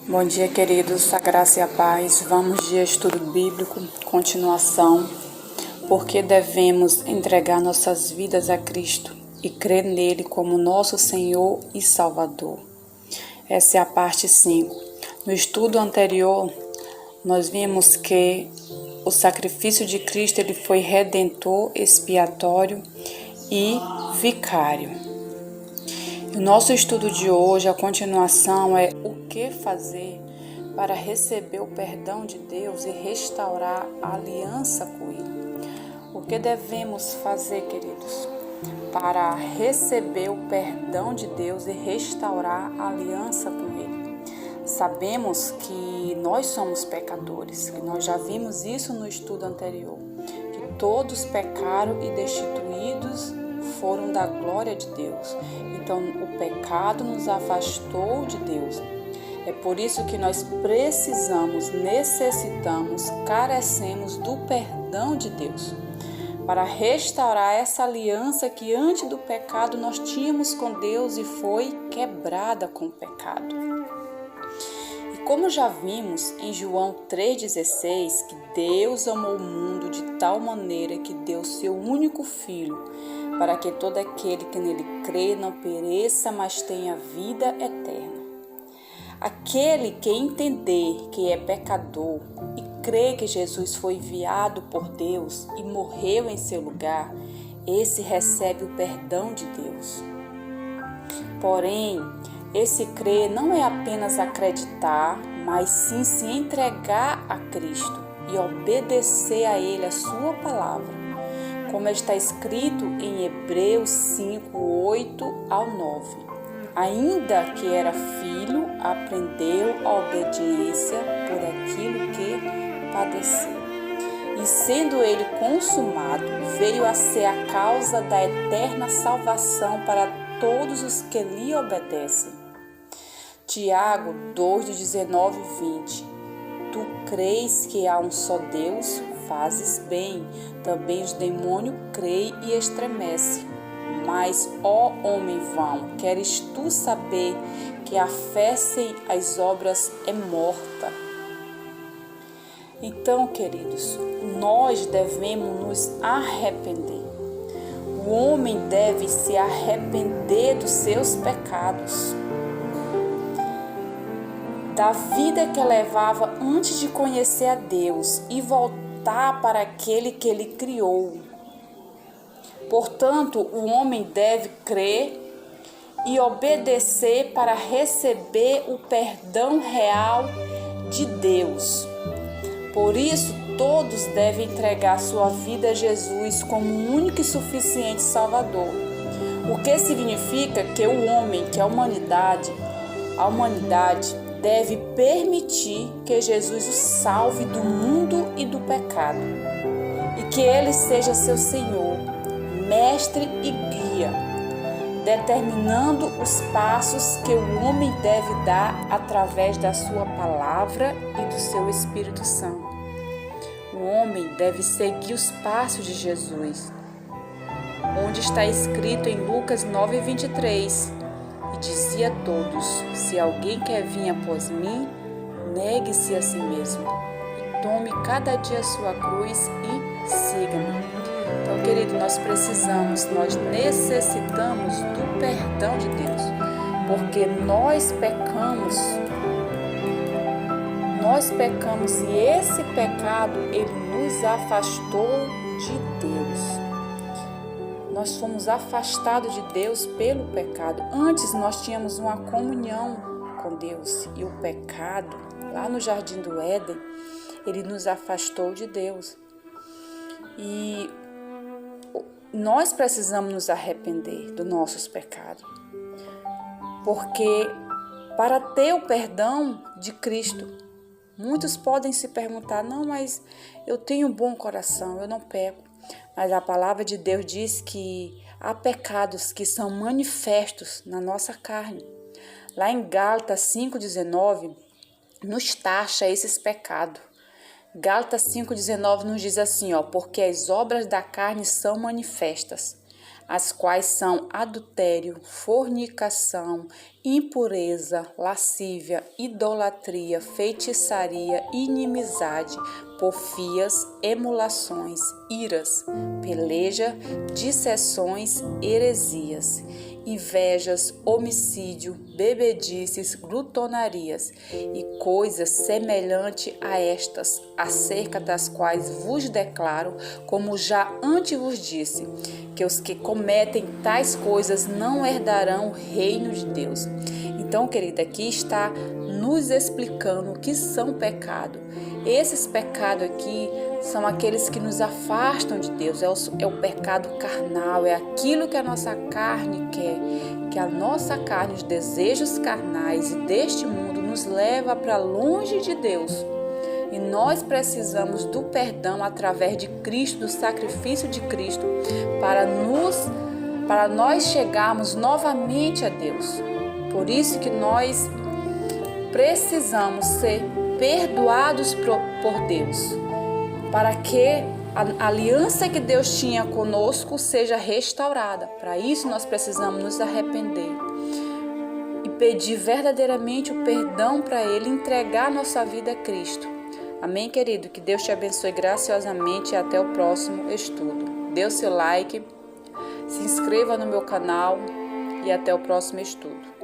Bom dia, queridos, a graça e a paz. Vamos de estudo bíblico, continuação. Porque devemos entregar nossas vidas a Cristo e crer nele como nosso Senhor e Salvador. Essa é a parte 5. No estudo anterior, nós vimos que o sacrifício de Cristo ele foi redentor, expiatório e vicário. O nosso estudo de hoje, a continuação, é o que fazer para receber o perdão de Deus e restaurar a aliança com Ele. O que devemos fazer, queridos, para receber o perdão de Deus e restaurar a aliança com Ele? Sabemos que nós somos pecadores, que nós já vimos isso no estudo anterior, que todos pecaram e destituídos foram da glória de Deus. Então, o pecado nos afastou de Deus. É por isso que nós precisamos, necessitamos, carecemos do perdão de Deus, para restaurar essa aliança que antes do pecado nós tínhamos com Deus e foi quebrada com o pecado. E como já vimos em João 3,16, que Deus amou o mundo de tal maneira que deu seu único Filho, para que todo aquele que nele crê não pereça, mas tenha vida eterna. Aquele que entender que é pecador e crê que Jesus foi enviado por Deus e morreu em seu lugar, esse recebe o perdão de Deus. Porém, esse crer não é apenas acreditar, mas sim se entregar a Cristo e obedecer a Ele, a sua palavra, como está escrito em Hebreus 5, 8 ao 9. Ainda que era filho, aprendeu a obediência por aquilo que padeceu. E sendo ele consumado, veio a ser a causa da eterna salvação para todos os que lhe obedecem. Tiago 2, 19 e 20. Tu crês que há um só Deus? Fazes bem, também os demônios creem e estremecem. Mas, ó homem vão, queres tu saber que a fé sem as obras é morta? Então, queridos, nós devemos nos arrepender. O homem deve se arrepender dos seus pecados, da vida que levava antes de conhecer a Deus e voltar para aquele que ele criou. Portanto, o homem deve crer e obedecer para receber o perdão real de Deus. Por isso, todos devem entregar sua vida a Jesus como o único e suficiente Salvador. O que significa que o homem, que a humanidade deve permitir que Jesus o salve do mundo e do pecado, e que ele seja seu Senhor, mestre e guia, determinando os passos que o homem deve dar através da sua palavra e do seu Espírito Santo. O homem deve seguir os passos de Jesus, onde está escrito em Lucas 9:23, e dizia a todos: se alguém quer vir após mim, negue-se a si mesmo, e tome cada dia a sua cruz e siga-me. Então, querido, nós necessitamos do perdão de Deus, porque nós pecamos e esse pecado, ele nos afastou de Deus. Nós fomos afastados de Deus pelo pecado. Antes nós tínhamos uma comunhão com Deus e o pecado, lá no Jardim do Éden, ele nos afastou de Deus. E nós precisamos nos arrepender dos nossos pecados, porque para ter o perdão de Cristo, muitos podem se perguntar: não, mas eu tenho um bom coração, eu não peco. Mas a palavra de Deus diz que há pecados que são manifestos na nossa carne. Lá em Gálatas 5,19 nos taxa esses pecados. Gálatas 5,19 nos diz assim, porque as obras da carne são manifestas: as quais são adultério, fornicação, impureza, lascívia, idolatria, feitiçaria, inimizade, porfias, emulações, iras, peleja, dissensões, heresias, invejas, homicídio, bebedices, glutonarias e coisas semelhantes a estas, acerca das quais vos declaro, como já antes vos disse, que os que cometem tais coisas não herdarão o reino de Deus. Então, querida, aqui está nos explicando o que são pecados. Esses pecados aqui são aqueles que nos afastam de Deus, é o pecado carnal, é aquilo que a nossa carne quer, que a nossa carne, os desejos carnais e deste mundo nos leva para longe de Deus. E nós precisamos do perdão através de Cristo, do sacrifício de Cristo, para nós chegarmos novamente a Deus. Por isso que nós precisamos ser perdoados por Deus, para que a aliança que Deus tinha conosco seja restaurada. Para isso nós precisamos nos arrepender e pedir verdadeiramente o perdão para Ele, entregar nossa vida a Cristo. Amém, querido? Que Deus te abençoe graciosamente e até o próximo estudo. Dê o seu like, se inscreva no meu canal e até o próximo estudo.